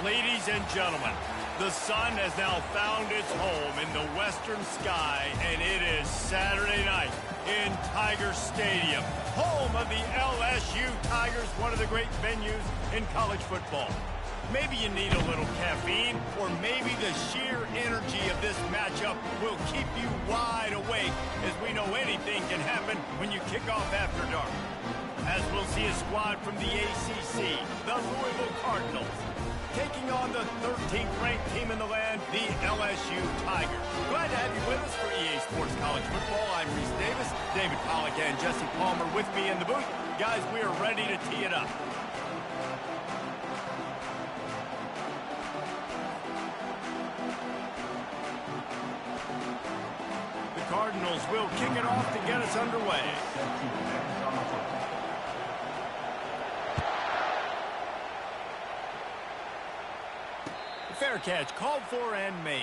Ladies and gentlemen, the sun has now found its home in the western sky, and it is Saturday night in Tiger Stadium, home of the LSU Tigers, one of the great venues in college football. Maybe you need a little caffeine, or maybe the sheer energy of this matchup will keep you wide awake, as we know anything can happen when you kick off after dark. As we'll see a squad from the ACC, the Louisville Cardinals, taking on the 13th ranked team in the land, the LSU Tigers. Glad to have you with us for EA Sports College Football. I'm Reese Davis, David Pollack and Jesse Palmer with me in the booth. Guys, we are ready to tee it up. The Cardinals will kick it off to get us underway. Fair catch, called for and made.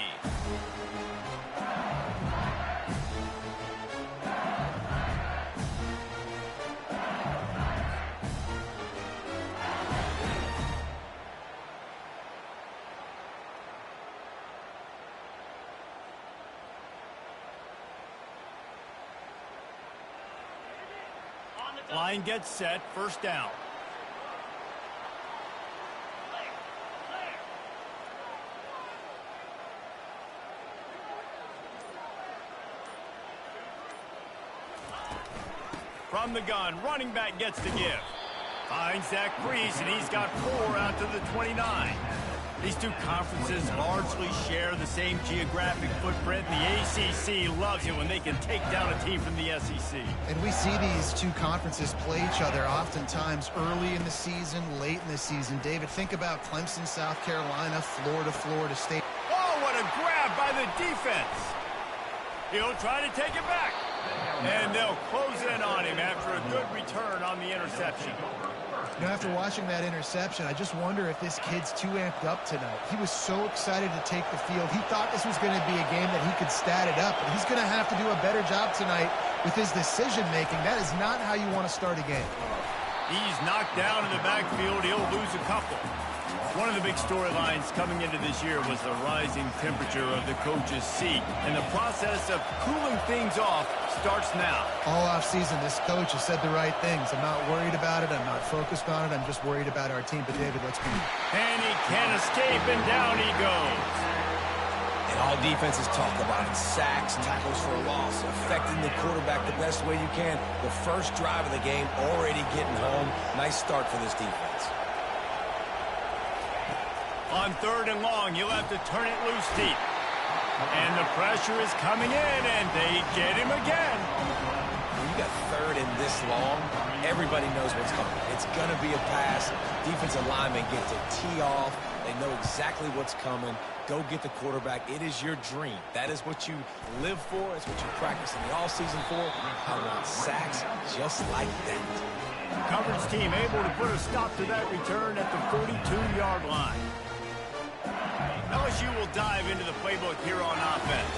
Line gets set, first down. From the gun, running back gets to give. Finds that crease, and he's got 4 out to the 29. These two conferences largely share the same geographic footprint, and the ACC loves it when they can take down a team from the SEC. And we see these two conferences play each other oftentimes early in the season, late in the season. David, think about Clemson, South Carolina, Florida State. Oh, what a grab by the defense. He'll try to take it back. And they'll close in on him after a good return on the interception. You know, after watching that interception, I just wonder if this kid's too amped up tonight. He was so excited to take the field. He thought this was going to be a game that he could stat it up. But he's going to have to do a better job tonight with his decision-making. That is not how you want to start a game. He's knocked down in the backfield. He'll lose a couple. One of the big storylines coming into this year was the rising temperature of the coach's seat, and the process of cooling things off starts now. All offseason, this coach has said the right things. I'm not worried about it. I'm not focused on it. I'm just worried about our team. But, David, let's be. And he can't escape, and down he goes. And all defenses talk about it. Sacks, tackles for a loss, affecting the quarterback the best way you can. The first drive of the game, already getting home. Nice start for this defense. On 3rd and long, you'll have to turn it loose deep. And the pressure is coming in, and they get him again. When you got 3rd and this long, everybody knows what's coming. It's going to be a pass. Defensive linemen get to tee off. They know exactly what's coming. Go get the quarterback. It is your dream. That is what you live for. It's what you practice in the offseason for. I want sacks just like that. Coverage team able to put a stop to that return at the 42-yard line. LSU will dive into the playbook here on offense.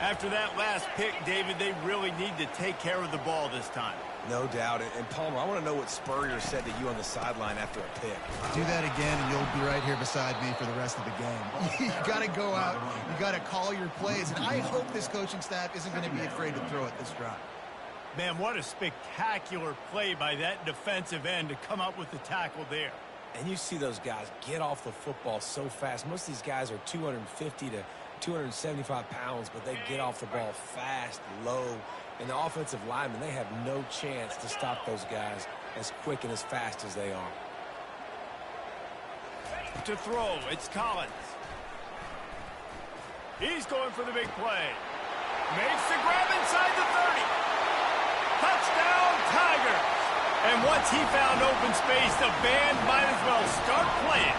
After that last pick, David, they really need to take care of the ball this time. No doubt. And Palmer, I want to know what Spurrier said to you on the sideline after a pick. Do that again, and you'll be right here beside me for the rest of the game. You got to go out. You got to call your plays. And I hope this coaching staff isn't going to be afraid to throw it this drive. Man, what a spectacular play by that defensive end to come up with the tackle there. And you see those guys get off the football so fast. Most of these guys are 250 to 275 pounds, but they get off the ball fast, low. And the offensive linemen, they have no chance to stop those guys as quick and as fast as they are. To throw, it's Collins. He's going for the big play. Makes the grab inside the 30. Touchdown, Tigers. And once he found open space, the band might as well start playing.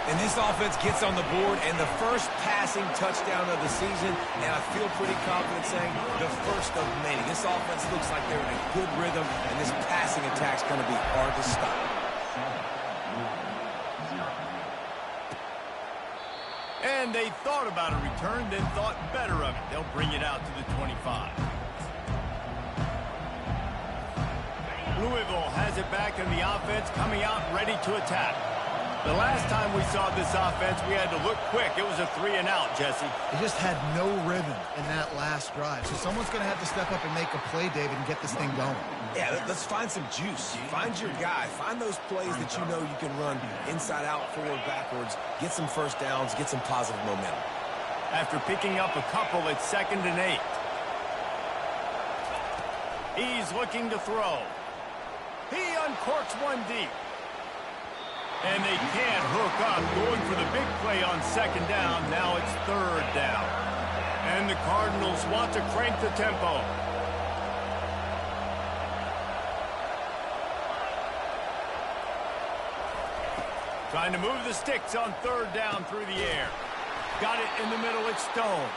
And this offense gets on the board, and the first passing touchdown of the season, and I feel pretty confident saying the first of many. This offense looks like they're in a good rhythm, and this passing attack's going to be hard to stop. And they thought about a return, then thought better of it. They'll bring it out to the 25. Louisville has it back in the offense, coming out ready to attack. The last time we saw this offense, we had to look quick. It was a 3-and-out, Jesse. They just had no rhythm in that last drive. So someone's going to have to step up and make a play, David, and get this thing going. Yeah, let's find some juice. Find your guy. Find those plays that you know you can run inside out, forward, backwards. Get some first downs. Get some positive momentum. After picking up a couple, it's 2nd and 8. He's looking to throw. He uncorks one deep. And they can't hook up, going for the big play on 2nd down. Now it's 3rd down. And the Cardinals want to crank the tempo. Trying to move the sticks on 3rd down through the air. Got it in the middle, it's Stone.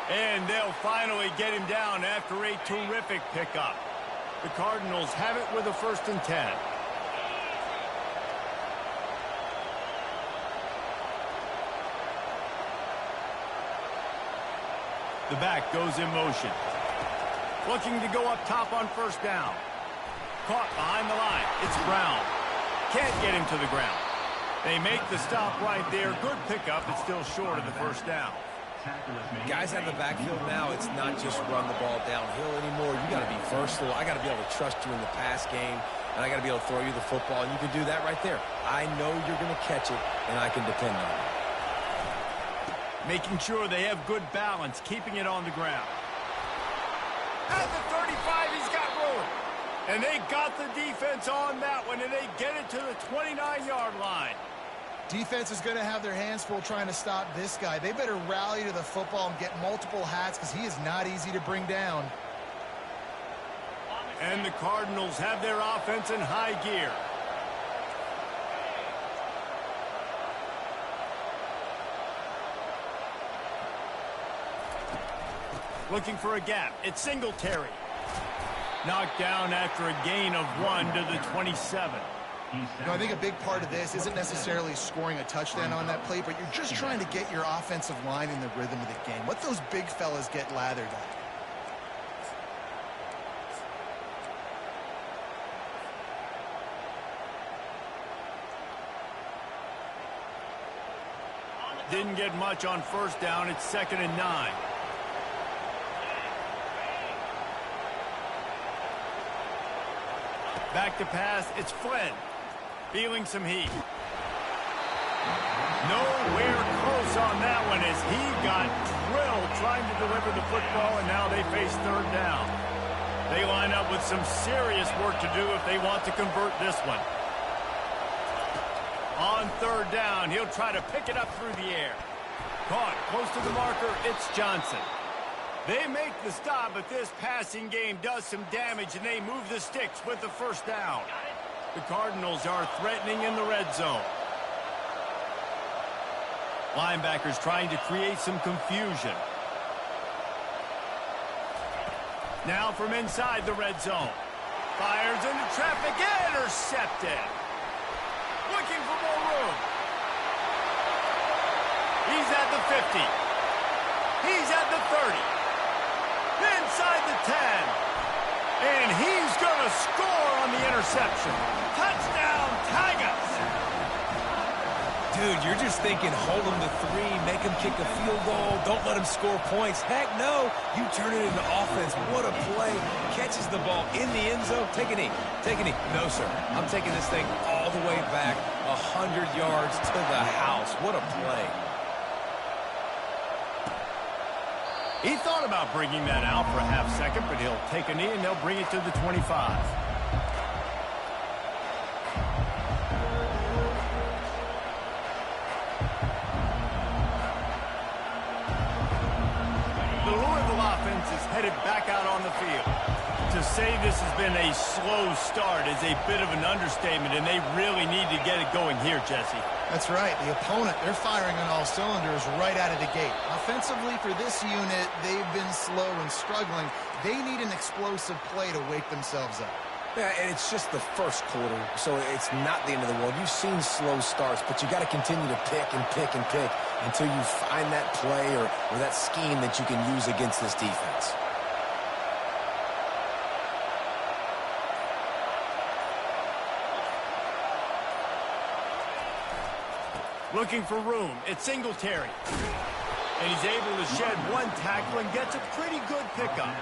And they'll finally get him down after a terrific pickup. The Cardinals have it with a 1st and 10. The back goes in motion. Looking to go up top on 1st down. Caught behind the line. It's Brown. Can't get him to the ground. They make the stop right there. Good pickup. It's still short of the 1st down. Guys out of the backfield now, it's not just run the ball downhill anymore. You got to be versatile. I got to be able to trust you in the pass game, and I got to be able to throw you the football, and you can do that right there. I know you're going to catch it, and I can depend on it. Making sure they have good balance, keeping it on the ground. At the 35, he's got room. And they got the defense on that one, and they get it to the 29-yard line. Defense is going to have their hands full trying to stop this guy. They better rally to the football and get multiple hats because he is not easy to bring down. And the Cardinals have their offense in high gear. Looking for a gap. It's Singletary. Knocked down after a gain of 1 to the 27. I think a big part of this isn't necessarily scoring a touchdown on that play, but you're just trying to get your offensive line in the rhythm of the game. Let those big fellas get lathered up. Didn't get much on 1st down. It's 2nd and 9. Back to pass. It's Flynn. Feeling some heat. Nowhere close on that one as he got drilled trying to deliver the football, and now they face 3rd down. They line up with some serious work to do if they want to convert this one. On 3rd down, he'll try to pick it up through the air. Caught close to the marker. It's Johnson. They make the stop, but this passing game does some damage, and they move the sticks with the 1st down. The Cardinals are threatening in the red zone. Linebackers trying to create some confusion. Now from inside the red zone. Fires into traffic, intercepted. Looking for more room. He's at the 50. He's at the 30. Inside the 10. And he's going to score on the interception. Touchdown, Tigers! Dude, you're just thinking hold him to 3, make him kick a field goal, don't let him score points. Heck no, you turn it into offense. What a play. Catches the ball in the end zone. Take a knee. Take a knee. No, sir. I'm taking this thing all the way back 100 yards to the house. What a play. He thought about bringing that out for a half second, but he'll take a knee and they'll bring it to the 25. The Louisville offense is headed back out on the field. To say this has been a slow start is a bit of an understatement, and they really need to get it going here, Jesse. That's right. The opponent, they're firing on all cylinders right out of the gate. Offensively, for this unit, they've been slow and struggling. They need an explosive play to wake themselves up. Yeah, and it's just the first quarter, so it's not the end of the world. You've seen slow starts, but you got to continue to pick and pick and pick until you find that play or that scheme that you can use against this defense. Looking for room. It's Singletary. And he's able to shed one tackle and gets a pretty good pickup.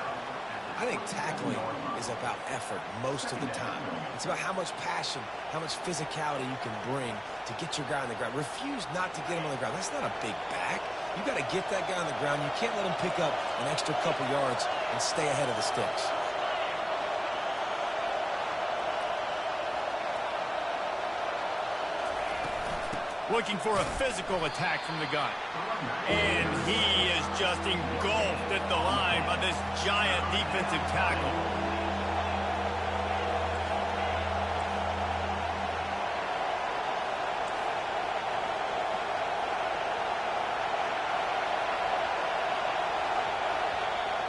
I think tackling is about effort most of the time. It's about how much passion, how much physicality you can bring to get your guy on the ground. Refuse not to get him on the ground. That's not a big back. You got to get that guy on the ground. You can't let him pick up an extra couple yards and stay ahead of the sticks. Looking for a physical attack from the gun. And he is just engulfed at the line by this giant defensive tackle.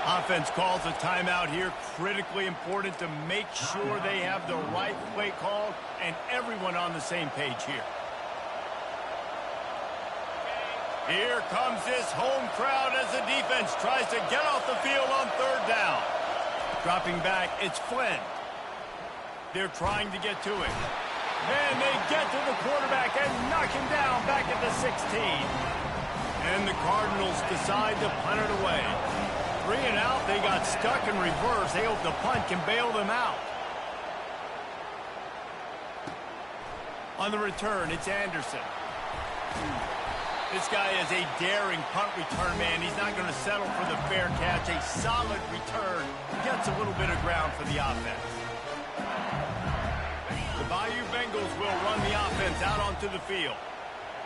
Offense calls a timeout here. Critically important to make sure they have the right play call and everyone on the same page here. Here comes this home crowd as the defense tries to get off the field on third down. Dropping back, it's Flynn. They're trying to get to him. And they get to the quarterback and knock him down back at the 16. And the Cardinals decide to punt it away. 3 and out, they got stuck in reverse. They hope the punt can bail them out. On the return, it's Anderson. This guy is a daring punt return man. He's not going to settle for the fair catch. A solid return. Gets a little bit of ground for the offense. The Bayou Bengals will run the offense out onto the field.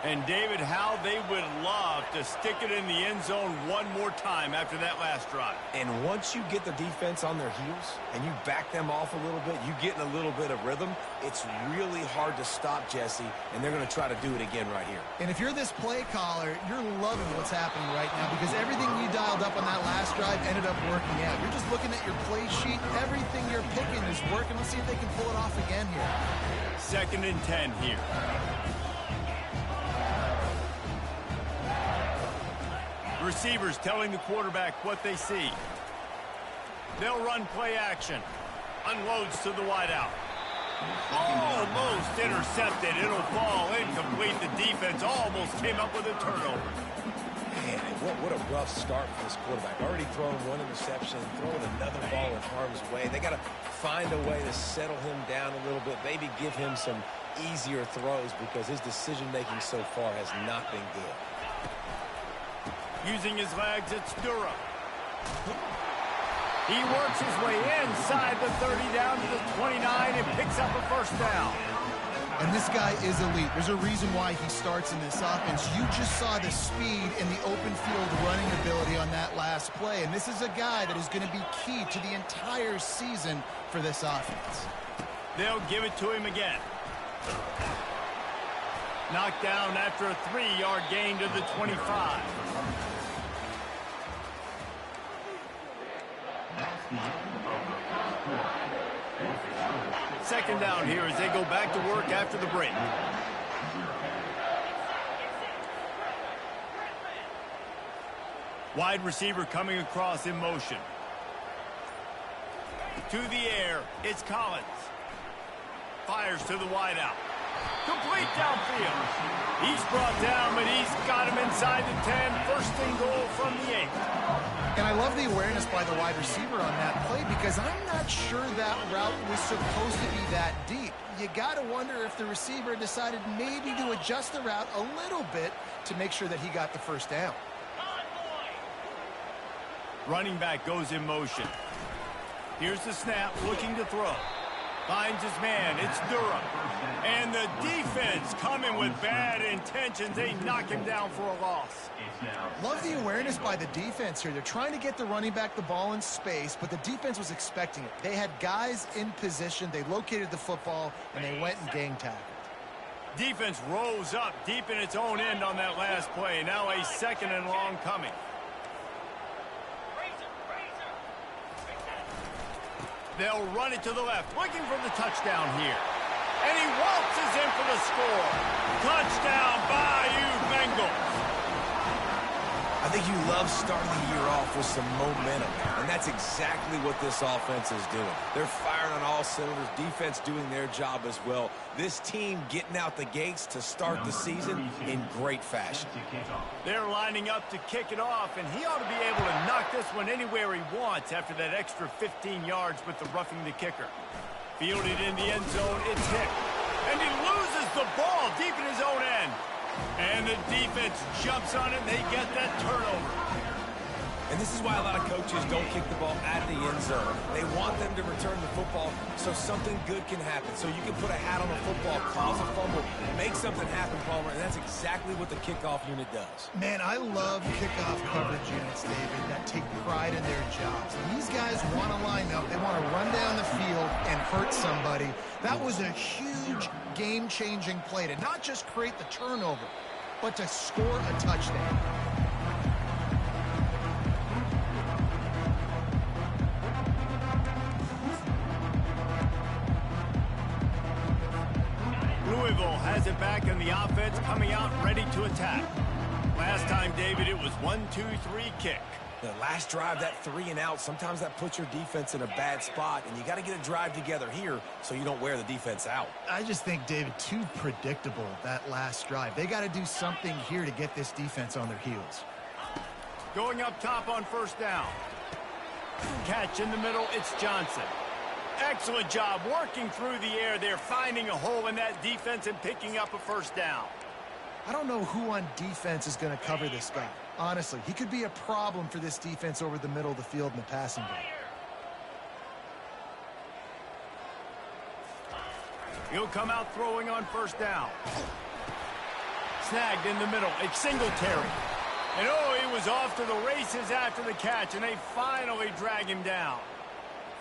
And, David, how they would love to stick it in the end zone one more time after that last drive. And once you get the defense on their heels and you back them off a little bit, you get in a little bit of rhythm, it's really hard to stop, Jesse, and they're going to try to do it again right here. And if you're this play caller, you're loving what's happening right now because everything you dialed up on that last drive ended up working out. You're just looking at your play sheet. Everything you're picking is working. Let's see if they can pull it off again here. 2nd and 10 here. Receivers telling the quarterback what they see. They'll run play action. Unloads to the wideout. Almost intercepted. It'll fall incomplete. The defense almost came up with a turnover. Man, what a rough start for this quarterback. Already thrown one interception, throwing another ball in harm's way. They got to find a way to settle him down a little bit, maybe give him some easier throws because his decision-making so far has not been good. Using his legs, it's Durham. He works his way inside the 30 down to the 29 and picks up a first down. And this guy is elite. There's a reason why he starts in this offense. You just saw the speed and the open field running ability on that last play. And this is a guy that is going to be key to the entire season for this offense. They'll give it to him again. Knocked down after a 3-yard gain to the 25. Second down here as they go back to work after the break. Wide receiver coming across in motion. To the air, it's Collins. Fires to the wideout. Complete downfield. He's brought down, but he's got him inside the 10. First and goal from the 8. And I love the awareness by the wide receiver on that play because I'm not sure that route was supposed to be that deep. You got to wonder if the receiver decided maybe to adjust the route a little bit to make sure that he got the first down. Running back goes in motion. Here's the snap, looking to throw. Finds his man, it's Durham. And the defense coming with bad intentions. They knock him down for a loss. Love the awareness by the defense here. They're trying to get the running back the ball in space, but the defense was expecting it. They had guys in position. They located the football, and they went and gang tackled. Defense rose up deep in its own end on that last play. Now a 2nd and long coming. They'll run it to the left, looking for the touchdown here. And he waltzes in for the score. Touchdown, Bayou Bengals. I think you love starting the year off with some momentum, and that's exactly what this offense is doing. They're firing on all cylinders, defense doing their job as well. This team getting out the gates to start the season in great fashion. They're lining up to kick it off, and he ought to be able to knock this one anywhere he wants after that extra 15 yards with the roughing the kicker. Fielded in the end zone, it's hit. And he loses the ball deep in his own end. And the defense jumps on it, and they get that turnover. And this is why a lot of coaches don't kick the ball out of the end zone. They want them to return the football so something good can happen. So you can put a hat on a football, cause a fumble, make something happen, Palmer, and that's exactly what the kickoff unit does. Man, I love kickoff coverage units, David, that take pride in their jobs. These guys want to line up. They want to run down the field and hurt somebody. That was a huge game-changing play to not just create the turnover, but to score a touchdown. Louisville has it back in the offense, coming out ready to attack. Last time, David, it was 1-2-3 kick. The last drive, that 3 and out, sometimes that puts your defense in a bad spot, and you got to get a drive together here so you don't wear the defense out. I just think, David, too predictable, that last drive. They got to do something here to get this defense on their heels. Going up top on first down. Catch in the middle, it's Johnson. Excellent job working through the air there, finding a hole in that defense and picking up a first down. I don't know who on defense is going to cover this guy. Honestly, he could be a problem for this defense over the middle of the field in the passing game. He'll come out throwing on first down. Snagged in the middle. It's Singletary. And oh, he was off to the races after the catch, and they finally drag him down.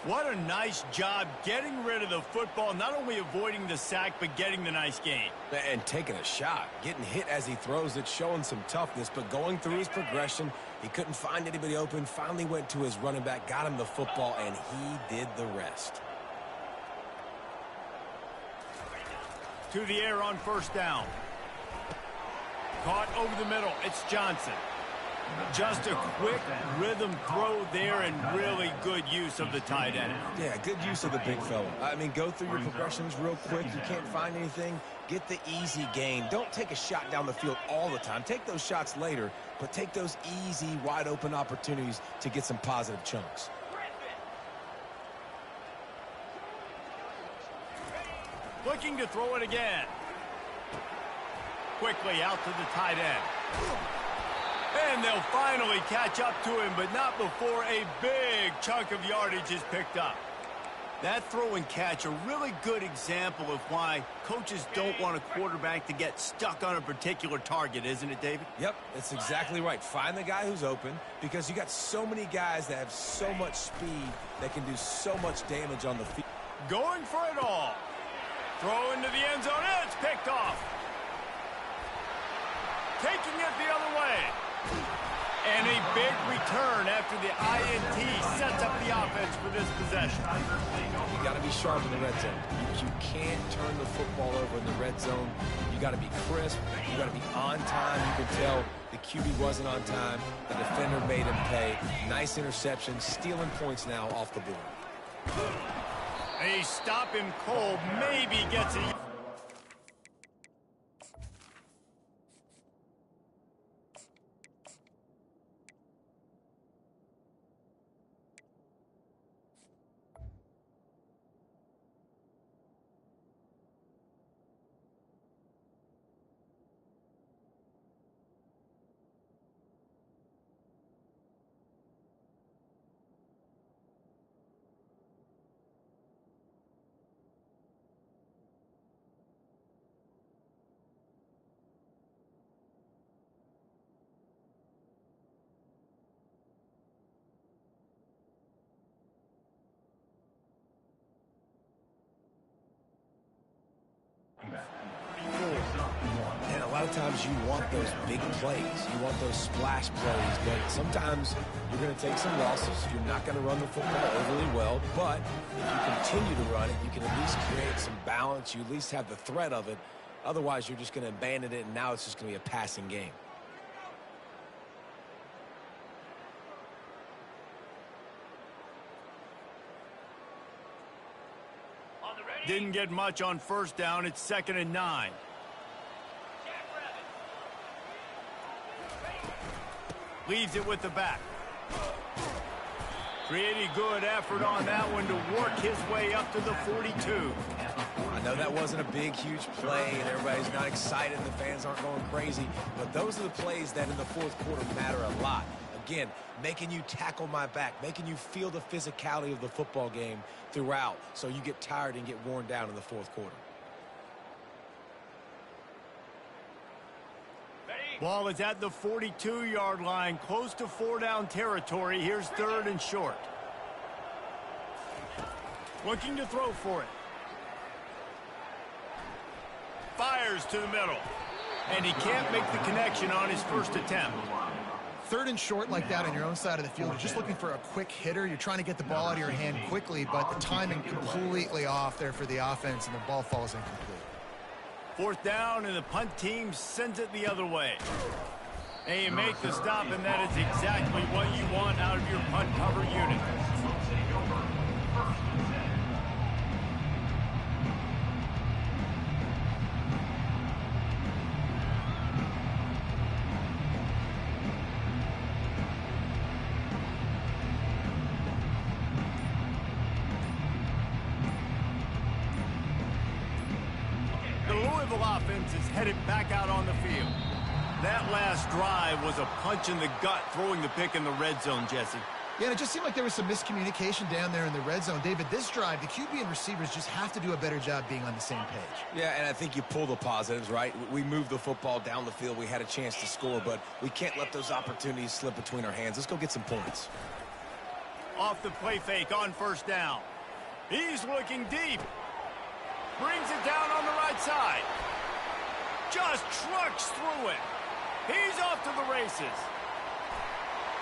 What a nice job getting rid of the football, not only avoiding the sack, but getting the nice gain. And taking a shot, getting hit as he throws it, showing some toughness, but going through his progression, he couldn't find anybody open, finally went to his running back, got him the football, and he did the rest. To the air on first down. Caught over the middle, it's Johnson. Just a quick rhythm throw there and really good use of the tight end. Yeah, good use of the big fella. I mean, go through your progressions real quick. You can't find anything, get the easy gain. Don't take a shot down the field all the time. Take those shots later, but take those easy, wide-open opportunities to get some positive chunks. Looking to throw it again. Quickly out to the tight end. And they'll finally catch up to him, but not before a big chunk of yardage is picked up. That throw and catch, a really good example of why coaches don't want a quarterback to get stuck on a particular target, isn't it, David? Yep, that's exactly right. Find the guy who's open, because you got so many guys that have so much speed that can do so much damage on the field. Going for it all. Throw into the end zone, and it's picked off. Taking it the other way. And a big return after the INT sets up the offense for this possession. You got to be sharp in the red zone. You can't turn the football over in the red zone. You got to be crisp. You got to be on time. You can tell the QB wasn't on time. The defender made him pay. Nice interception, stealing points now off the board. They stop him cold, maybe gets it. And a lot of times you want those big plays. You want those splash plays. But sometimes you're going to take some losses. You're not going to run the football overly well. But if you continue to run it, you can at least create some balance. You at least have the threat of it. Otherwise, you're just going to abandon it, and now it's just going to be a passing game. Didn't get much on first down. It's 2nd and 9. Leaves it with the back. Pretty good effort on that one to work his way up to the 42. I know that wasn't a big, huge play, and everybody's not excited, and the fans aren't going crazy, but those are the plays that in the fourth quarter matter a lot. Again, making you tackle my back, making you feel the physicality of the football game throughout, so you get tired and get worn down in the fourth quarter. Ball is at the 42-yard line, close to 4-down territory. Here's 3rd and short. Looking to throw for it. Fires to the middle. And he can't make the connection on his first attempt. 3rd and short like that on your own side of the field. You're just looking for a quick hitter. You're trying to get the ball out of your hand quickly, but the timing completely off there for the offense, and the ball falls incomplete. 4th down, and the punt team sends it the other way. And you make the stop, and that is exactly what you want out of your punt cover unit. Offense is headed back out on the field. That last drive was a punch in the gut, throwing the pick in the red zone, Jesse. Yeah, and it just seemed like there was some miscommunication down there in the red zone. David, this drive, the QB and receivers just have to do a better job being on the same page. Yeah, and I think you pull the positives, right? We moved the football down the field. We had a chance to score, but we can't let those opportunities slip between our hands. Let's go get some points. Off the play fake on 1st down. He's looking deep. Brings it down on the right side. Just trucks through it. He's off to the races.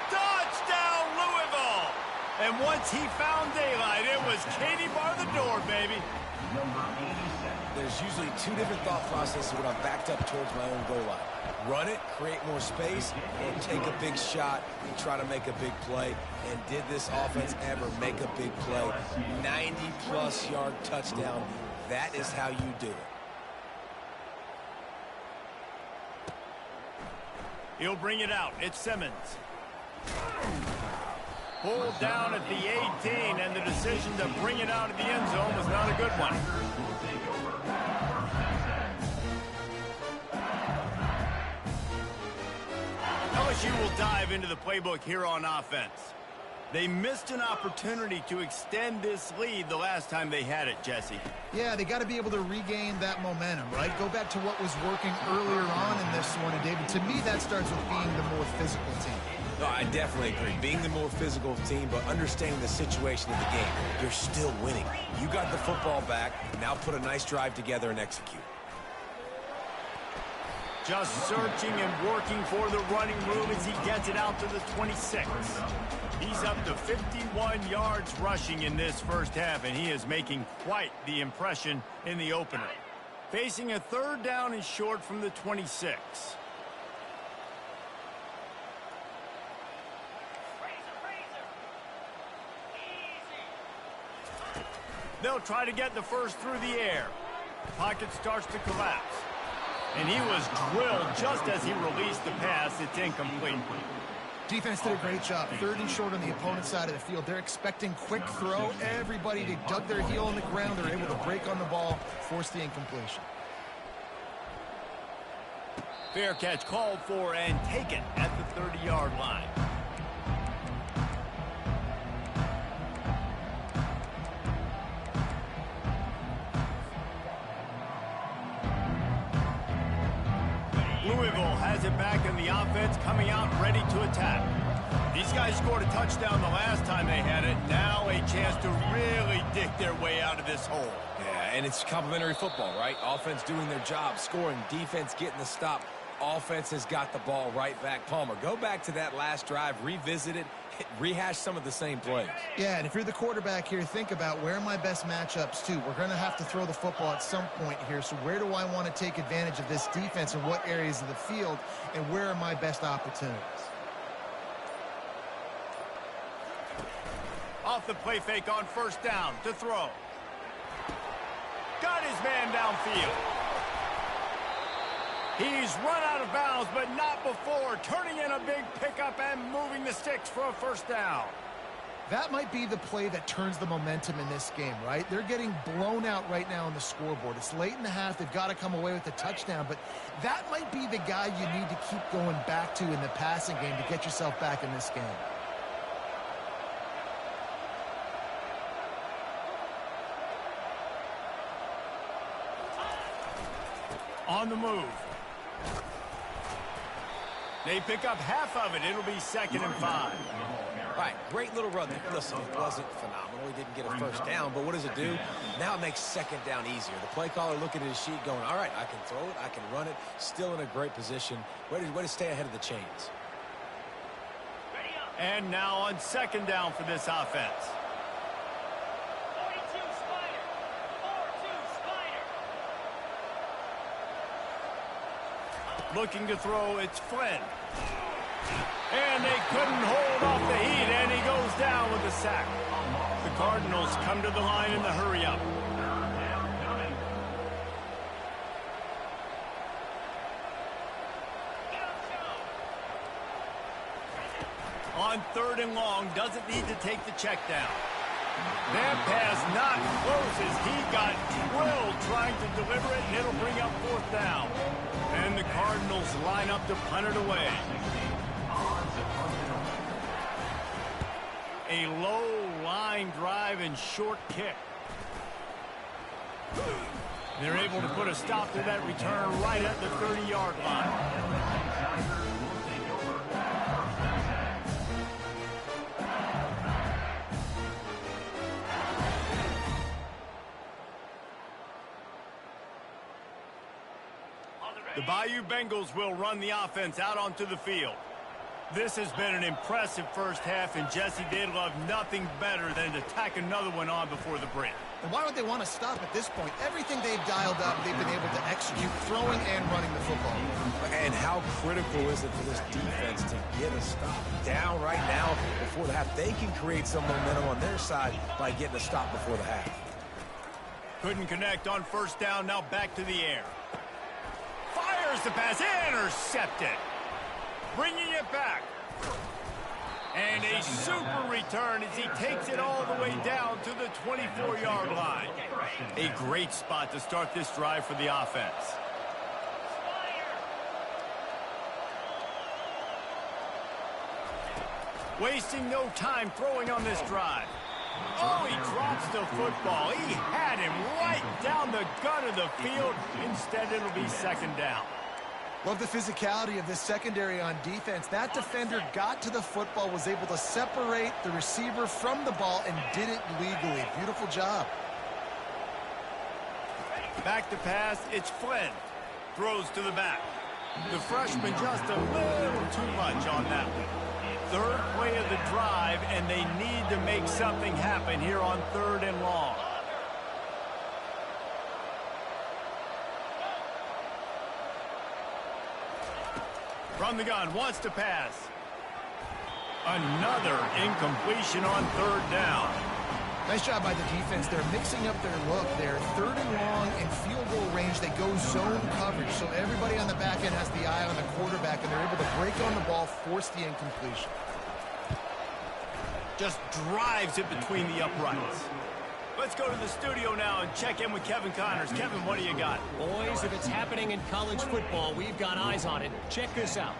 Touchdown, Louisville! And once he found daylight, it was Katie bar the door, baby. There's usually 2 different thought processes when I'm backed up towards my own goal line. Run it, create more space, or take a big shot and try to make a big play. And did this offense ever make a big play? 90-plus yard touchdown. That is how you do it. He'll bring it out. It's Simmons. Pulled down at the 18, and the decision to bring it out of the end zone was not a good one. LSU will dive into the playbook here on offense. They missed an opportunity to extend this lead the last time they had it, Jesse. Yeah, they got to be able to regain that momentum, right? Go back to what was working earlier on in this one. And, David, to me, that starts with being the more physical team. No, I definitely agree. Being the more physical team, but understanding the situation of the game. You're still winning. You got the football back. Now put a nice drive together and execute. Just searching and working for the running room as he gets it out to the 26. He's up to 51 yards rushing in this first half, and he is making quite the impression in the opener. Facing a 3rd down and short from the 26. They'll try to get the first through the air. Pocket starts to collapse. And he was drilled just as he released the pass. It's incomplete. Defense did a great job. 3rd and short on the opponent's side of the field. They're expecting quick throw. Everybody, they dug their heel on the ground. They're able to break on the ball, force the incompletion. Fair catch called for and taken at the 30-yard line. Louisville has it back in the offense, coming out ready to attack. These guys scored a touchdown the last time they had it. Now a chance to really dig their way out of this hole. Yeah, and it's complimentary football, right? Offense doing their job, scoring, defense getting the stop. Offense has got the ball right back. Palmer, go back to that last drive, revisit it, rehash some of the same plays. Yeah, and if you're the quarterback here, think about where are my best matchups too. We're going to have to throw the football at some point here, so where do I want to take advantage of this defense in what areas of the field, and where are my best opportunities? Off the play fake on 1st down to throw. got his man downfield. He's run out of bounds, but not before turning in a big pickup and moving the sticks for a first down. That might be the play that turns the momentum in this game, right? They're getting blown out right now on the scoreboard. It's late in the half. They've got to come away with a touchdown, but that might be the guy you need to keep going back to in the passing game to get yourself back in this game. On the move. They pick up half of it. It'll be 2nd and 5. All right, great little run. Listen, it wasn't phenomenal. He didn't get a first down, but what does it do? Now it makes 2nd down easier. The play caller looking at his sheet going, all right, I can throw it, I can run it. Still in a great position. Way to stay ahead of the chains. And now on 2nd down for this offense. Looking to throw, it's Flynn. And they couldn't hold off the heat, and he goes down with a sack. The Cardinals come to the line in the hurry-up. On 3rd and long, doesn't need to take the check down. That pass not close as he got drilled trying to deliver it, and it'll bring up 4th down. And the Cardinals line up to punt it away. A low line drive and short kick. They're able to put a stop to that return right at the 30-yard line. The Bayou Bengals will run the offense out onto the field. This has been an impressive first half, and Jesse, they'd love nothing better than to tack another one on before the break. And why would they want to stop at this point? Everything they've dialed up, they've been able to execute, throwing and running the football. And how critical is it for this defense to get a stop down right now before the half? They can create some momentum on their side by getting a stop before the half. Couldn't connect on 1st down, now back to the air. Fires the pass, intercepted. Bringing it back. And a super return as he takes it all the way down to the 24-yard line. A great spot to start this drive for the offense. Wasting no time throwing on this drive. Oh, he drops the football. He had him right down the gut of the field. Instead, it'll be 2nd down. Love the physicality of this secondary on defense. That defender got to the football, was able to separate the receiver from the ball, and did it legally. Beautiful job. Back to pass, it's Flynn. Throws to the back. The freshman just a little too much on that one. 3rd play of the drive, and they need to make something happen here on 3rd and long. From the gun, wants to pass. Another incompletion on 3rd down. Nice job by the defense. They're mixing up their look. They're 3rd and long in field goal range. They go zone coverage, so everybody on the back end has the eye on the quarterback, and they're able to break on the ball, force the incompletion. Just drives it between the uprights. Let's go to the studio now and check in with Kevin Connors. Kevin, what do you got? Boys, if it's happening in college football, we've got eyes on it. Check this out.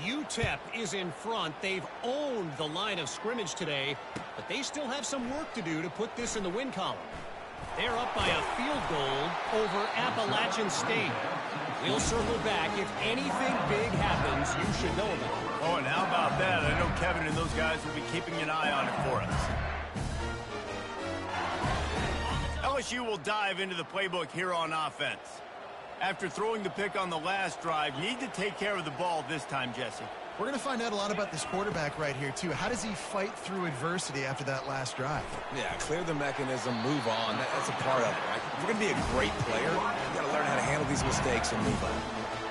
UTEP is in front. They've owned the line of scrimmage today, but they still have some work to do to put this in the win column. They're up by a field goal over Appalachian State. We'll circle back. If anything big happens, you should know about it. Oh, and how about that? I know Kevin and those guys will be keeping an eye on it for us. LSU will dive into the playbook here on offense. After throwing the pick on the last drive, need to take care of the ball this time, Jesse. We're going to find out a lot about this quarterback right here, too. How does he fight through adversity after that last drive? Yeah, clear the mechanism, move on. That's a part of it, right? If you're going to be a great player, you got to learn how to handle these mistakes and move on.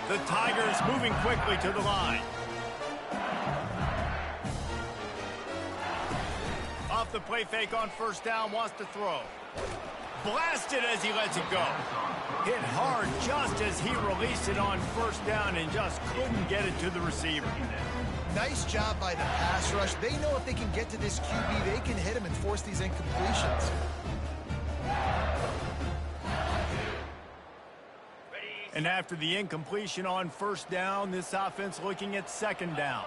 The Tigers moving quickly to the line. the play fake on first down, wants to throw. Blasted as he lets it go. Hit hard just as he released it on first down and just couldn't get it to the receiver. Nice job by the pass rush. They know if they can get to this QB, they can hit him and force these incompletions. And after the incompletion on first down, this offense looking at second down.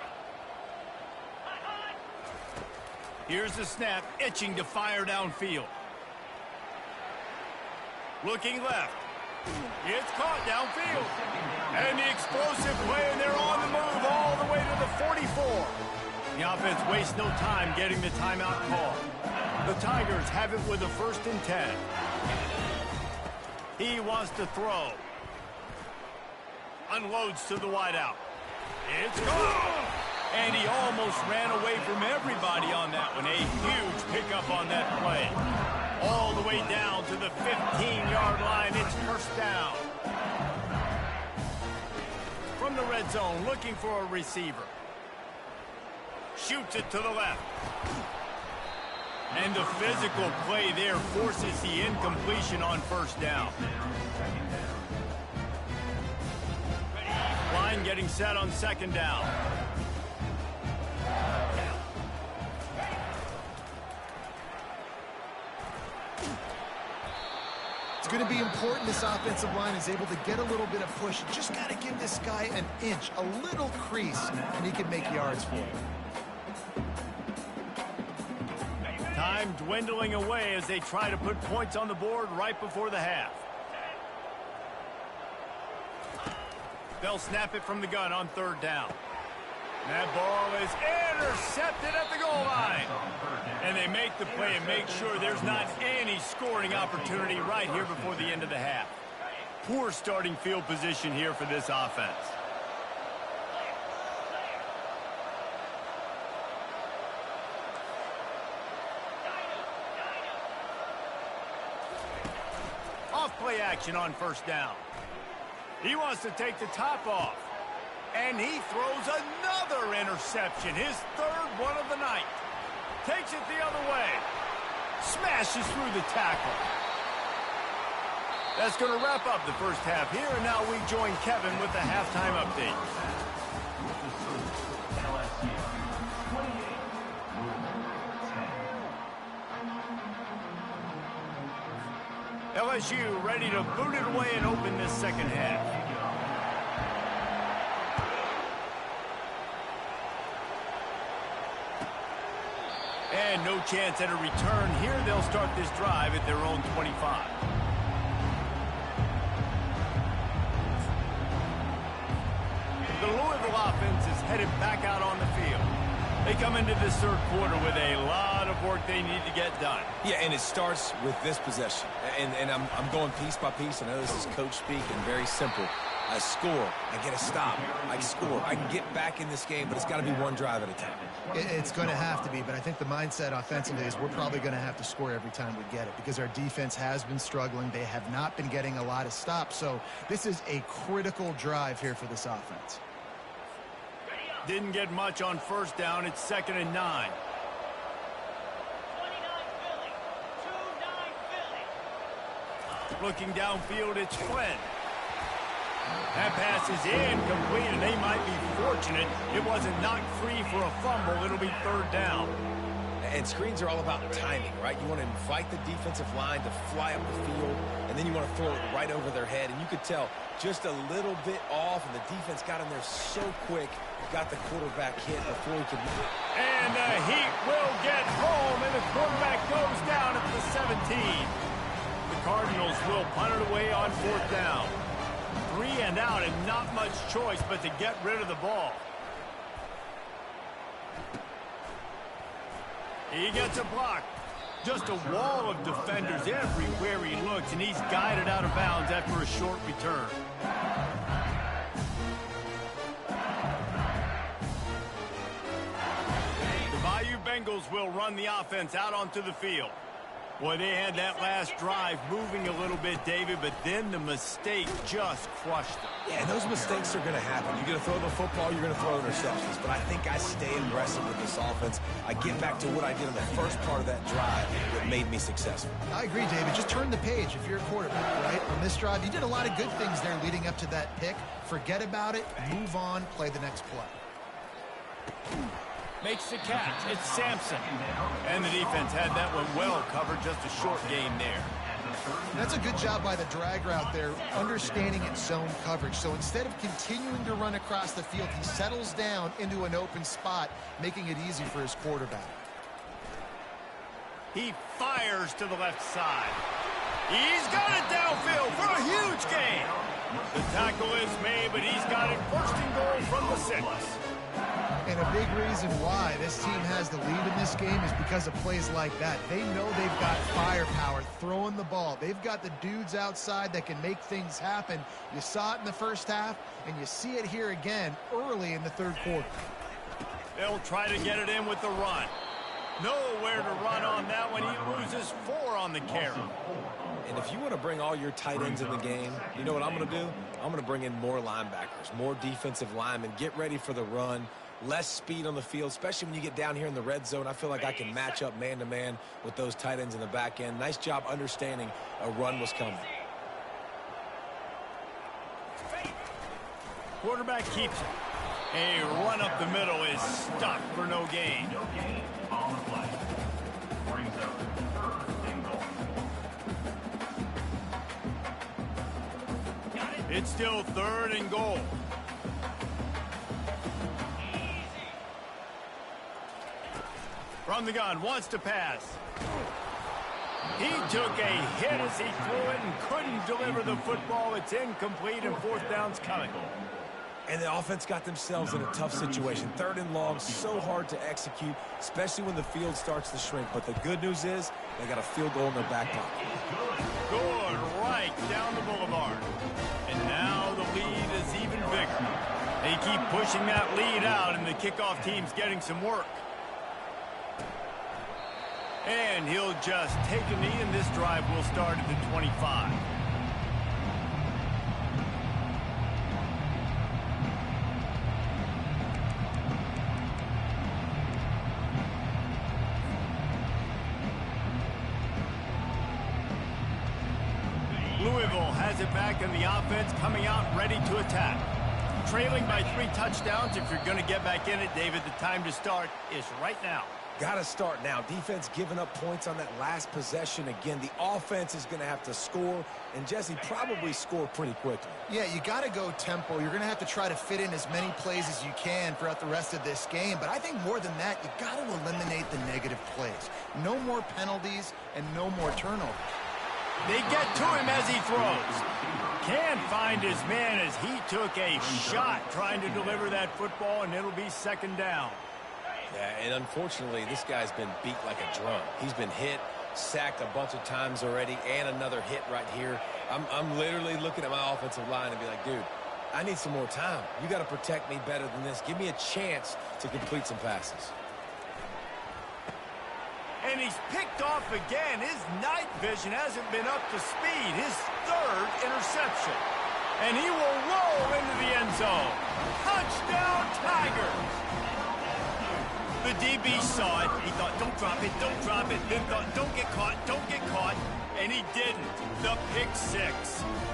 Here's the snap, itching to fire downfield. Looking left. It's caught downfield. And the explosive play, and they're on the move all the way to the 44. The offense wastes no time getting the timeout call. The Tigers have it with a 1st and 10. He wants to throw. Unloads to the wideout. It's gone! And he almost ran away from everybody on that one. A huge pickup on that play. All the way down to the 15-yard line. It's first down. From the red zone, looking for a receiver. Shoots it to the left. And the physical play there forces the incompletion on first down. Line getting set on second down. It's going to be important this offensive line is able to get a little bit of push. You just got to give this guy an inch, a little crease, and he can make yards for him. Time dwindling away as they try to put points on the board right before the half. They'll snap it from the gun on third down. That ball is intercepted at the goal line. And they make the play and make sure there's not any scoring opportunity right here before the end of the half. Poor starting field position here for this offense. Off play action on first down. He wants to take the top off. And he throws another interception, his 3rd one of the night. Takes it the other way. Smashes through the tackle. That's going to wrap up the first half here, and now we join Kevin with the halftime update. LSU ready to boot it away and open this second half. And no chance at a return here. They'll start this drive at their own 25. The Louisville offense is headed back out on the field. They come into this third quarter with a lot of work they need to get done. Yeah, and it starts with this possession. And I'm going piece by piece. I know this is coach speak and very simple. I score, I get a stop, I score, I can get back in this game, but it's got to be one drive at a time. It's going to have to be, but I think the mindset offensively is we're probably going to have to score every time we get it because our defense has been struggling. They have not been getting a lot of stops, so this is a critical drive here for this offense. Didn't get much on first down. It's 2nd and 9. Looking downfield, it's Flynn. That pass is incomplete, and they might be fortunate it wasn't knocked free for a fumble. It'll be 3rd down. And screens are all about timing, right? You want to invite the defensive line to fly up the field, and then you want to throw it right over their head. And you could tell just a little bit off, and the defense got in there so quick, got the quarterback hit before he could. And the Heat will get home, and the quarterback goes down at the 17. The Cardinals will punt it away on 4th down. 3 and out, and not much choice but to get rid of the ball. He gets a block. Just a wall of defenders everywhere he looks, and he's guided out of bounds after a short return. The Bayou Bengals will run the offense out onto the field. Boy, they had that last drive moving a little bit, David, but then the mistake just crushed them. Yeah, and those mistakes are going to happen. You're going to throw the football, you're going to throw interceptions. But I think I stay aggressive with this offense. I get back to what I did in the first part of that drive that made me successful. I agree, David. Just turn the page if you're a quarterback, right? On this drive, you did a lot of good things there leading up to that pick. Forget about it, move on, play the next play. Makes the catch. It's Sampson. And the defense had that one well covered. Just a short gain there. That's a good job by the drag route there, understanding its zone coverage. So instead of continuing to run across the field, he settles down into an open spot, making it easy for his quarterback. He fires to the left side. He's got it downfield for a huge gain. The tackle is made, but he's got it first and goal from the 6. And a big reason why this team has the lead in this game is because of plays like that. They know they've got firepower throwing the ball. They've got the dudes outside that can make things happen. You saw it in the first half, and you see it here again early in the third quarter. They'll try to get it in with the run. Nowhere to run on that one. He loses 4 on the carry. And if you want to bring all your tight ends in the game, you know what I'm going to do? I'm going to bring in more linebackers, more defensive linemen, get ready for the run, less speed on the field, especially when you get down here in the red zone. I feel like I can match up man-to-man with those tight ends in the back end. Nice job understanding a run was coming. Quarterback keeps it. A run up the middle is stuck for no gain. On the play. Brings up 3rd and goal. It's still 3rd and goal. From the gun, wants to pass. He took a hit as he threw it and couldn't deliver the football. It's incomplete and 4th down's coming. And the offense got themselves in a tough situation. 3rd and long, so hard to execute, especially when the field starts to shrink. But the good news is they got a field goal in their back pocket. Good right down the boulevard. And now the lead is even bigger. They keep pushing that lead out, and the kickoff team's getting some work. And he'll just take a knee, and this drive will start at the 25. Louisville has it back in the offense, coming out ready to attack. Trailing by 3 touchdowns. If you're going to get back in it, David, the time to start is right now. Got to start now. Defense giving up points on that last possession. Again, the offense is going to have to score, and Jesse probably score pretty quickly. Yeah, you got to go tempo. You're going to have to try to fit in as many plays as you can throughout the rest of this game. But I think more than that, you got to eliminate the negative plays. No more penalties and no more turnovers. They get to him as he throws. Can't find his man as he took a shot trying to deliver that football, and it'll be 2nd down. Yeah, and unfortunately, this guy's been beat like a drum. He's been hit, sacked a bunch of times already, and another hit right here. I'm literally looking at my offensive line and be like, dude, I need some more time. You got to protect me better than this. Give me a chance to complete some passes. And he's picked off again. His night vision hasn't been up to speed. His 3rd interception. And he will roll into the end zone. Touchdown, Tigers. The DB saw it. He thought, don't drop it, don't drop it. Then thought, don't get caught, don't get caught. And he didn't. The pick 6.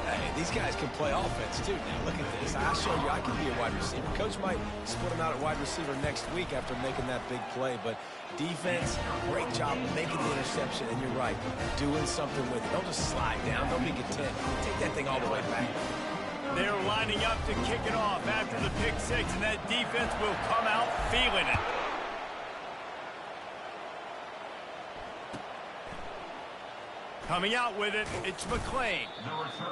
Hey, these guys can play offense, too. Now, look at this. I show you I can be a wide receiver. Coach might split him out at wide receiver next week after making that big play. But defense, great job making the interception. And you're right, doing something with it. Don't just slide down. Don't be content. Take that thing all the way back. They're lining up to kick it off after the pick 6, and that defense will come out feeling it. Coming out with it, it's McClain.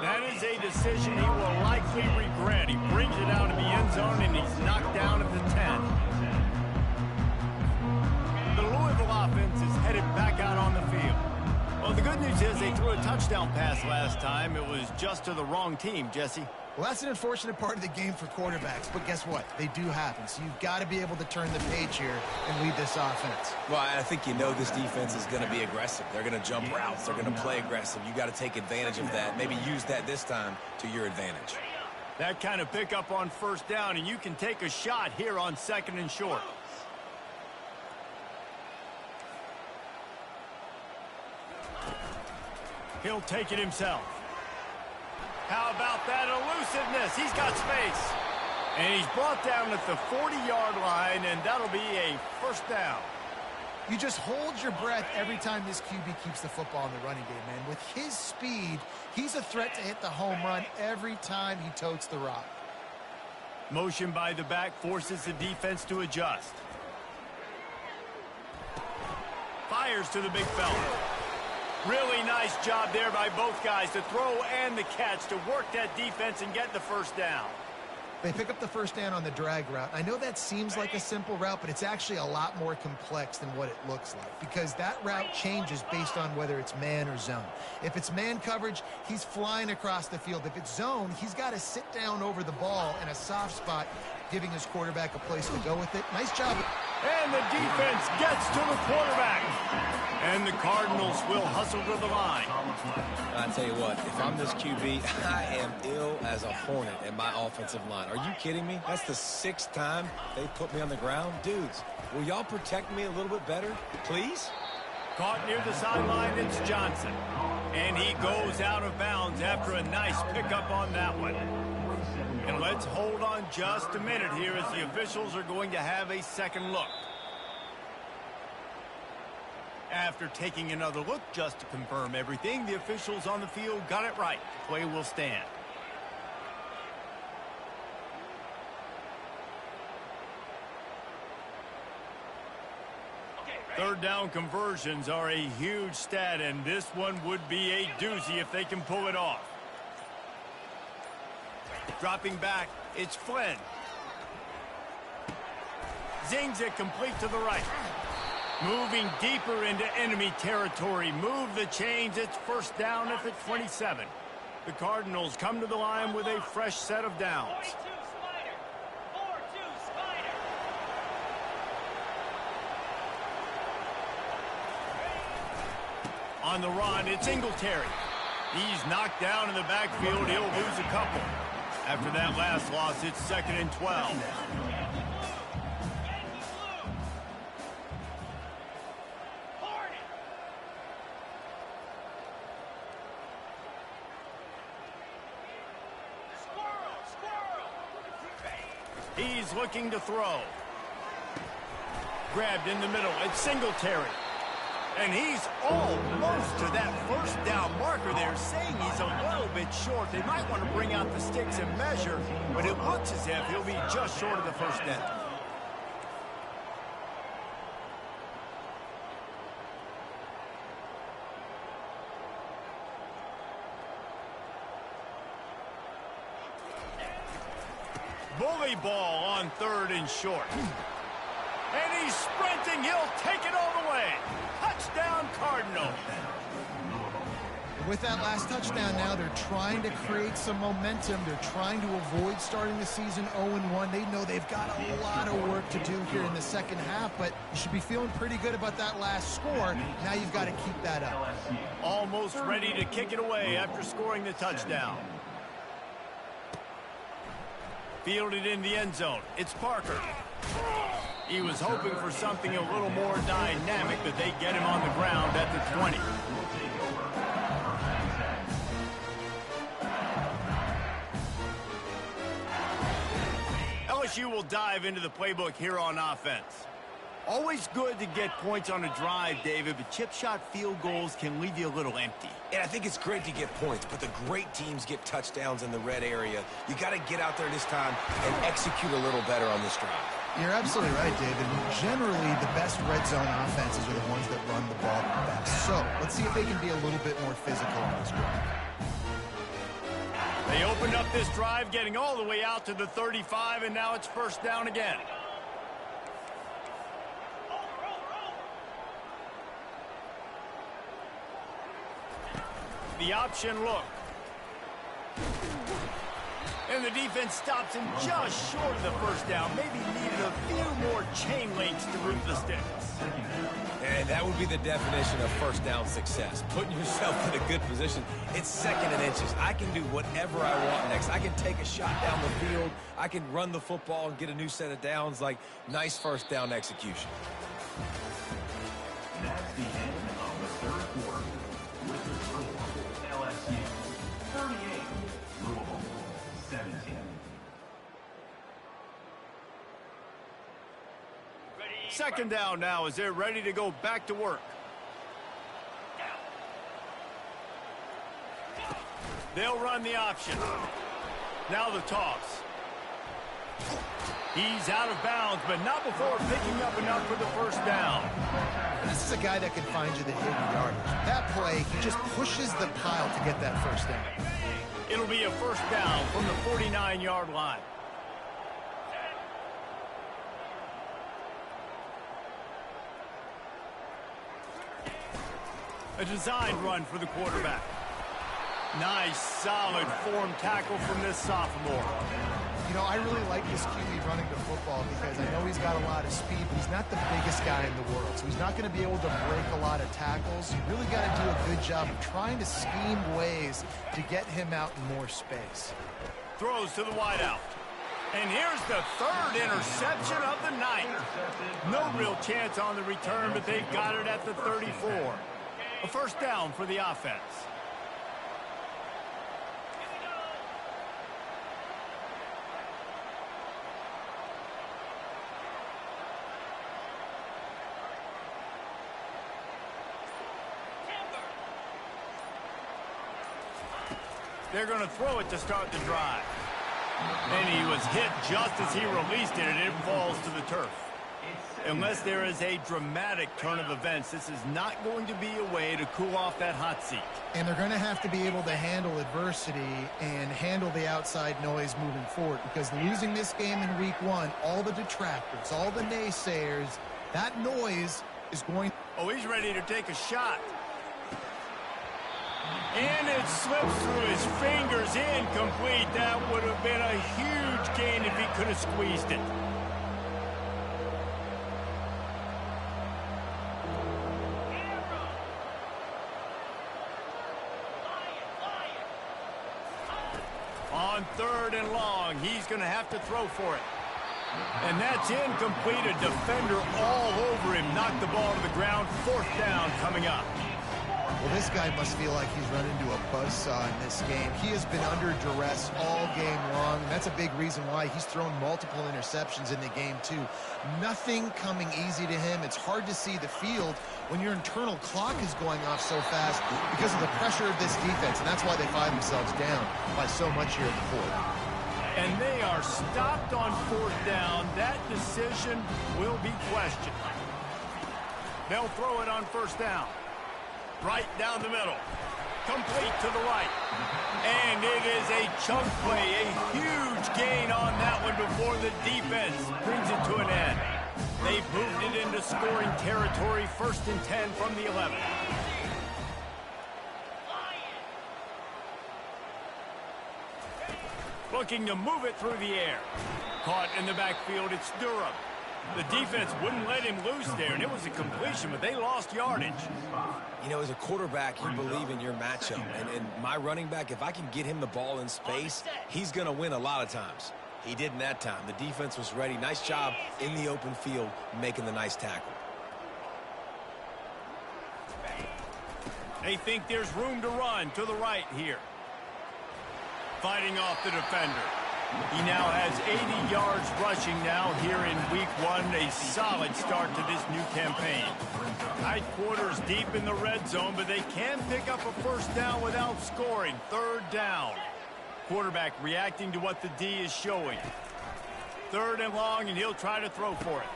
That is a decision he will likely regret. He brings it out of the end zone, and he's knocked down at the 10. The Louisville offense is headed back out on the field. Well, the good news is they threw a touchdown pass last time. It was just to the wrong team, Jesse. Well, that's an unfortunate part of the game for quarterbacks, but guess what? They do happen, so you've got to be able to turn the page here and lead this offense. Well, I think you know this defense is going to be aggressive. They're going to jump routes. They're going to play aggressive. You got to take advantage of that. Maybe use that this time to your advantage. That kind of pickup on first down, and you can take a shot here on 2nd and short. He'll take it himself. How about that elusiveness? He's got space. And he's brought down at the 40-yard line, and that'll be a first down. You just hold your breath every time this QB keeps the football in the running game, man. With his speed, he's a threat to hit the home run every time he totes the rock. Motion by the back forces the defense to adjust. Fires to the big fella. Really nice job there by both guys to throw and the catch to work that defense and get the first down. They pick up the first down on the drag route. I know that seems like a simple route, but it's actually a lot more complex than what it looks like because that route changes based on whether it's man or zone. If it's man coverage, he's flying across the field. If it's zone, he's got to sit down over the ball in a soft spot, giving his quarterback a place to go with it. Nice job. And the defense gets to the quarterback. And the Cardinals will hustle to the line. I tell you what, if I'm this QB, I am ill as a hornet in my offensive line. Are you kidding me? That's the 6th time they put me on the ground. Dudes, will y'all protect me a little bit better, please? Caught near the sideline, it's Johnson. And he goes out of bounds after a nice pickup on that one. And let's hold on just a minute here as the officials are going to have a second look. After taking another look just to confirm everything, the officials on the field got it right. Play will stand. Third down conversions are a huge stat, and this one would be a doozy if they can pull it off. Dropping back, it's Flynn. Zings it complete to the right. Moving deeper into enemy territory. Move the chains. It's first down at the 27. The Cardinals come to the line with a fresh set of downs. On the run, it's Singletary. He's knocked down in the backfield. He'll lose a couple. After that last loss, it's 2nd and 12. He's looking to throw. Grabbed in the middle. It's Singletary. And he's almost to that first down marker there, saying he's a little bit short. They might want to bring out the sticks and measure, but it looks as if he'll be just short of the first down. Bully ball on 3rd and short. And he's sprinting. He'll take it all the way. Touchdown, Cardinal. With that last touchdown now, they're trying to create some momentum. They're trying to avoid starting the season 0-1. They know they've got a lot of work to do here in the second half, but you should be feeling pretty good about that last score. Now you've got to keep that up. Almost ready to kick it away after scoring the touchdown. Fielded in the end zone. It's Parker. He was hoping for something a little more dynamic, but they get him on the ground at the 20. LSU will dive into the playbook here on offense. Always good to get points on a drive, David, but chip shot field goals can leave you a little empty. And I think it's great to get points, but the great teams get touchdowns in the red area. You got to get out there this time and execute a little better on this drive. You're absolutely right, David. Generally, the best red zone offenses are the ones that run the ball best. So let's see if they can be a little bit more physical on this drive. They opened up this drive, getting all the way out to the 35, and now it's first down again. The option look. And the defense stops him just short of the first down. Maybe needed a few more chain links to move the sticks. And that would be the definition of first down success. Putting yourself in a good position. It's second and inches. I can do whatever I want next. I can take a shot down the field. I can run the football and get a new set of downs. Like, nice first down execution. That's the end of the third quarter. With the score, LSU 38, Louisville 17. Second down now as they're ready to go back to work. They'll run the option. Now the toss. He's out of bounds, but not before picking up enough for the first down. This is a guy that can find you the hidden yardage. That play, he just pushes the pile to get that first down. It'll be a first down from the 49-yard line. A designed run for the quarterback. Nice, solid form tackle from this sophomore. You know, I really like this QB running the football because I know he's got a lot of speed, but he's not the biggest guy in the world. So he's not going to be able to break a lot of tackles. You really got to do a good job of trying to scheme ways to get him out in more space. Throws to the wideout. And here's the third interception of the night. No real chance on the return, but they've got it at the 34. A first down for the offense. They're going to throw it to start the drive. And he was hit just as he released it, and it falls to the turf. Unless there is a dramatic turn of events, this is not going to be a way to cool off that hot seat. And they're going to have to be able to handle adversity and handle the outside noise moving forward, because losing this game in week 1, all the detractors, all the naysayers, that noise is going... Oh, he's ready to take a shot. And it slips through his fingers, incomplete. That would have been a huge gain if he could have squeezed it. On third and long, he's going to have to throw for it. And that's incomplete. A defender all over him. Knocked the ball to the ground. Fourth down coming up. Well, this guy must feel like he's run into a buzzsaw in this game. He has been under duress all game long, and that's a big reason why he's thrown multiple interceptions in the game, too. Nothing coming easy to him. It's hard to see the field when your internal clock is going off so fast because of the pressure of this defense, and that's why they find themselves down by so much here in the fourth. And they are stopped on fourth down. That decision will be questioned. They'll throw it on first down. Right down the middle. Complete to the right. And it is a chunk play. A huge gain on that one before the defense brings it to an end. They've moved it into scoring territory. First and 10 from the 11. Looking to move it through the air. Caught in the backfield. It's Durham. The defense wouldn't let him loose there, and it was a completion, but they lost yardage. You know, as a quarterback, you believe in your matchup. And my running back, if I can get him the ball in space, he's going to win a lot of times. He didn't that time. The defense was ready. Nice job in the open field making the nice tackle. They think there's room to run to the right here. Fighting off the defender. He now has 80 yards rushing now here in week 1. A solid start to this new campaign. Tight quarters deep in the red zone, but they can pick up a first down without scoring. Third down. Quarterback reacting to what the D is showing. Third and long, and he'll try to throw for it.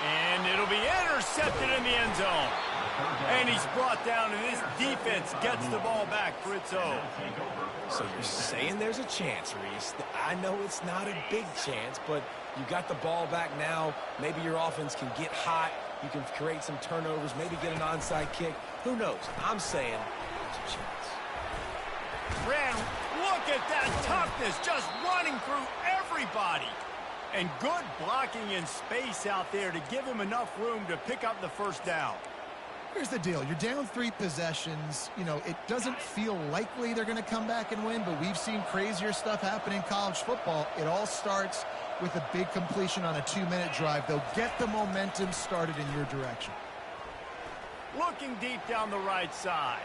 And it'll be intercepted in the end zone. And he's brought down, and this defense gets the ball back for its own. So you're saying there's a chance, Reese. I know it's not a big chance, but you got the ball back now. Maybe your offense can get hot. You can create some turnovers, maybe get an onside kick. Who knows? I'm saying there's a chance. Ran, look at that tough quickness, just running through everybody. And good blocking in space out there to give him enough room to pick up the first down. Here's the deal. You're down 3 possessions. You know, it doesn't feel likely they're going to come back and win, but we've seen crazier stuff happen in college football. It all starts with a big completion on a 2-minute drive. They'll get the momentum started in your direction. Looking deep down the right side.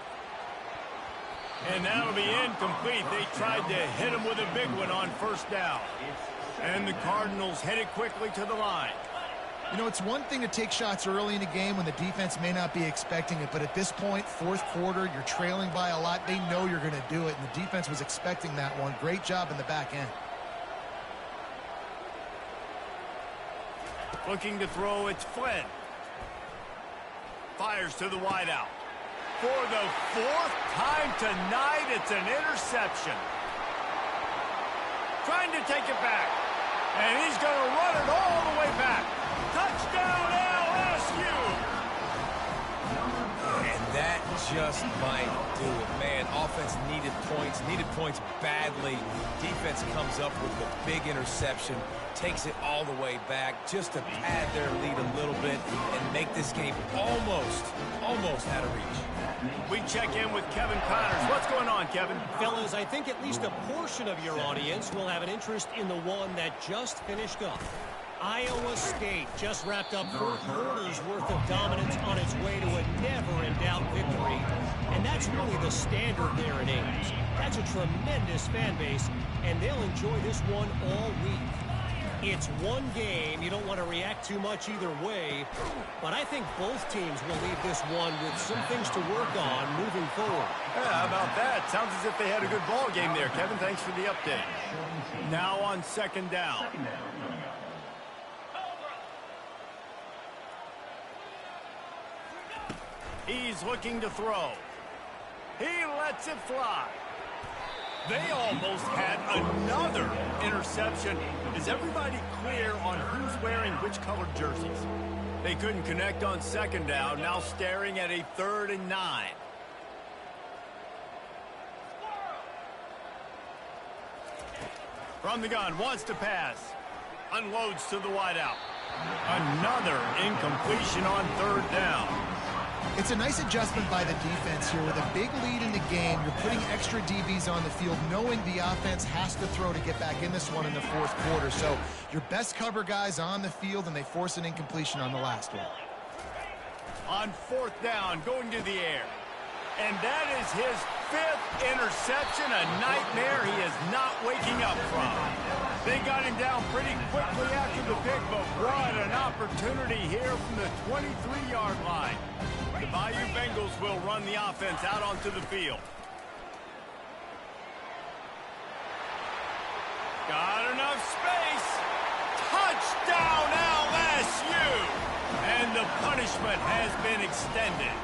And that'll be incomplete. They tried to hit him with a big one on first down. And the Cardinals headed quickly to the line. You know, it's one thing to take shots early in a game when the defense may not be expecting it, but at this point, fourth quarter, you're trailing by a lot. They know you're going to do it, and the defense was expecting that one. Great job in the back end. Looking to throw, it's Flynn. Fires to the wideout. For the 4th time tonight, it's an interception. Trying to take it back. And he's going to run it all the way back. Touchdown, LSU! And that just might do it. Man, offense needed points badly. Defense comes up with the big interception, takes it all the way back just to pad their lead a little bit and make this game almost out of reach. We check in with Kevin Connors. What's going on, Kevin? Fellas, I think at least a portion of your audience will have an interest in the one that just finished up. Iowa State just wrapped up 4 quarters worth of dominance on its way to a never-in-doubt victory. And that's really the standard there in Ames. That's a tremendous fan base, and they'll enjoy this one all week. It's one game. You don't want to react too much either way, but I think both teams will leave this one with some things to work on moving forward. Yeah, how about that? Sounds as if they had a good ball game there, Kevin. Thanks for the update. Now on second down. He's looking to throw. He lets it fly. They almost had another interception. Is everybody clear on who's wearing which colored jerseys? They couldn't connect on second down, now staring at a 3rd and 9. From the gun, wants to pass. Unloads to the wideout. Another incompletion on 3rd down. It's a nice adjustment by the defense here. With a big lead in the game, you're putting extra DBs on the field, knowing the offense has to throw to get back in this one in the 4th quarter. So your best cover guys on the field, and they force an incompletion on the last one. On 4th down, going to the air. And that is his 5th interception, a nightmare he is not waking up from. They got him down pretty quickly after the pick, but what an opportunity here from the 23-yard line. The Bayou Bengals will run the offense out onto the field. Got enough space. Touchdown, LSU! And the punishment has been extended.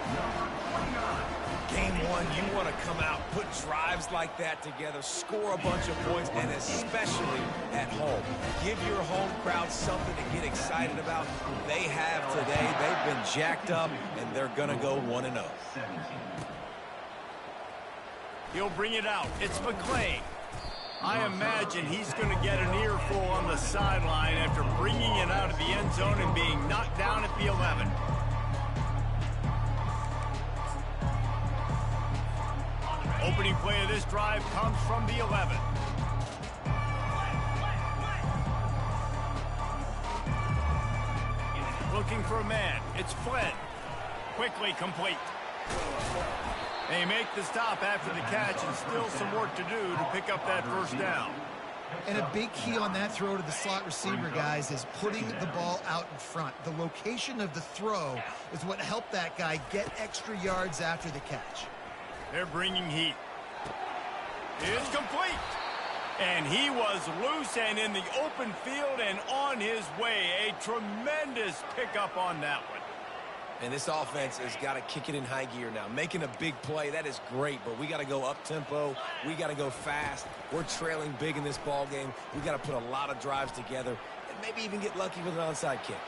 Game 1, you want to come out, put drives like that together, score a bunch of points, and especially at home. Give your home crowd something to get excited about. They have today. They've been jacked up, and they're going to go 1-0. He'll bring it out. It's McClain. I imagine he's going to get an earful on the sideline after bringing it out of the end zone and being knocked down at the 11. Opening play of this drive comes from the 11. Looking for a man. It's Flynn. Quickly complete. They make the stop after the catch, and still some work to do to pick up that first down. And a big key on that throw to the slot receiver, guys, is putting the ball out in front. The location of the throw is what helped that guy get extra yards after the catch. They're bringing heat. It's complete. And he was loose and in the open field and on his way. A tremendous pickup on that one. And this offense has got to kick it in high gear now. Making a big play, that is great, but we got to go up-tempo. We got to go fast. We're trailing big in this ball game. We got to put a lot of drives together and maybe even get lucky with an onside kick.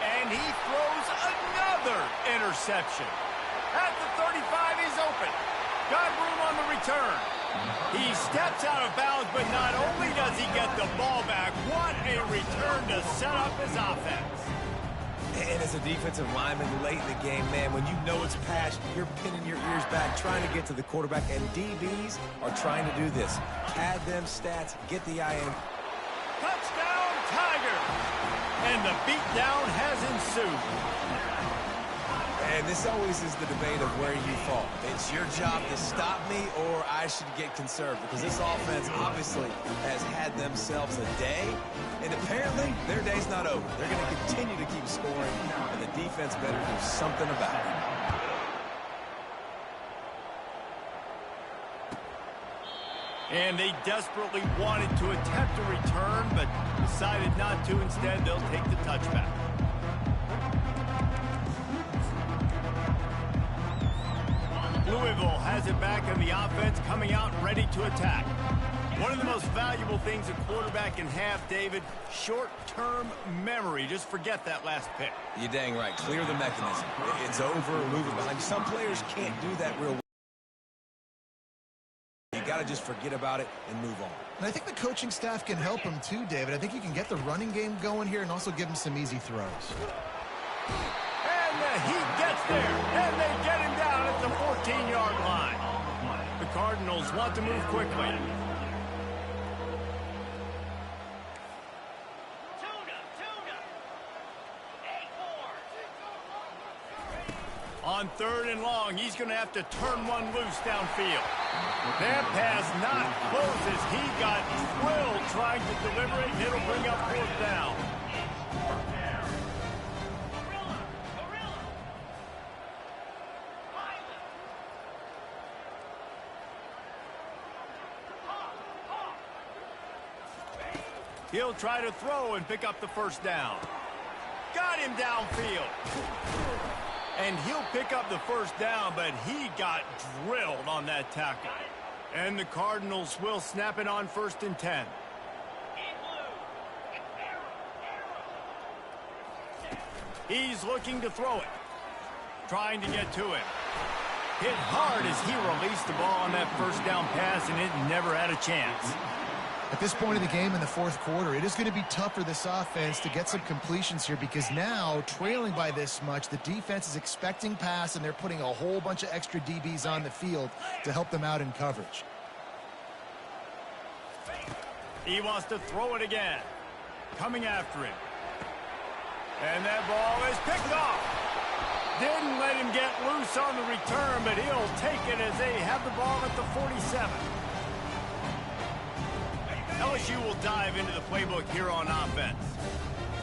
And he throws another interception. At the 35, he's open. Got room on the return. He steps out of bounds, but not only does he get the ball back, what a return to set up his offense. And as a defensive lineman late in the game, man, when you know it's passed, you're pinning your ears back, trying to get to the quarterback, and DBs are trying to do this. Pad them stats, get the IN. Touchdown, Tiger! And the beatdown has ensued. And this always is the debate of where you fall. It's your job to stop me, or I should get conserved, because this offense obviously has had themselves a day, and apparently their day's not over. They're going to continue to keep scoring, and the defense better do something about it. And they desperately wanted to attempt a return, but decided not to. Instead, they'll take the touchback. Louisville has it back on the offense, coming out ready to attack. One of the most valuable things a quarterback can have, David, short-term memory. Just forget that last pick. You're dang right. Clear the mechanism. It's over, moving behind. Some players can't do that real well. You got to just forget about it and move on. And I think the coaching staff can help him too, David. I think you can get the running game going here and also give him some easy throws. And the heat gets there, and they get him down at the 14-yard line. The Cardinals want to move quickly. On 3rd and long, he's going to have to turn one loose downfield. That pass not close as he got drilled trying to deliver it, and it'll bring up 4th down. He'll try to throw and pick up the 1st down. Got him downfield. And he'll pick up the 1st down, but he got drilled on that tackle. And the Cardinals will snap it on 1st and 10. He's looking to throw it. Trying to get to him. Hit hard as he released the ball on that 1st down pass, and it never had a chance. At this point of the game in the 4th quarter, it is going to be tough for this offense to get some completions here because now, trailing by this much, the defense is expecting pass, and they're putting a whole bunch of extra DBs on the field to help them out in coverage. He wants to throw it again. Coming after him. And that ball is picked off. Didn't let him get loose on the return, but he'll take it as they have the ball at the 47. LSU will dive into the playbook here on offense.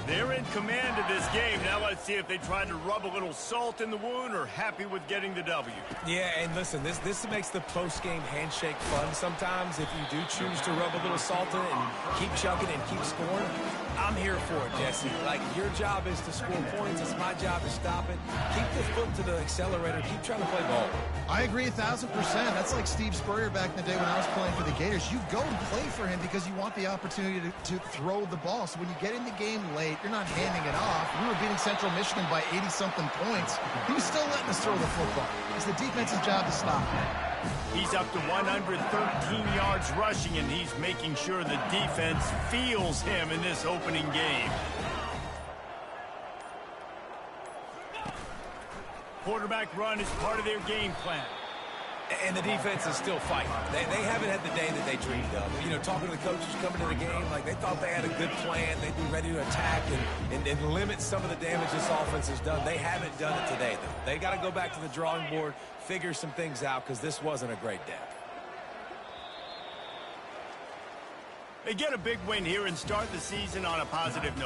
They're in command of this game. Now let's see if they try to rub a little salt in the wound or happy with getting the W. Yeah, and listen, this makes the post-game handshake fun sometimes. If you do choose to rub a little salt in it and keep chugging and keep scoring, I'm here for it, Jesse. Like, your job is to score points. It's my job to stop it. Keep the foot to the accelerator. Keep trying to play ball. I agree 1,000%. That's like Steve Spurrier back in the day when I was playing for the Gators. You go and play for him because you want the opportunity to throw the ball. So when you get in the game late, you're not handing it off. We were beating Central Michigan by 80-something points. He was still letting us throw the football. It's the defense's job to stop him. He's up to 113 yards rushing, and he's making sure the defense feels him in this opening game. Quarterback run is part of their game plan. And the defense is still fighting. They haven't had the day that they dreamed of. You know, talking to the coaches coming to the game, like they thought they had a good plan. They'd be ready to attack and limit some of the damage this offense has done. They haven't done it today, though. They got to go back to the drawing board, figure some things out, because this wasn't a great day. They get a big win here and start the season on a positive note.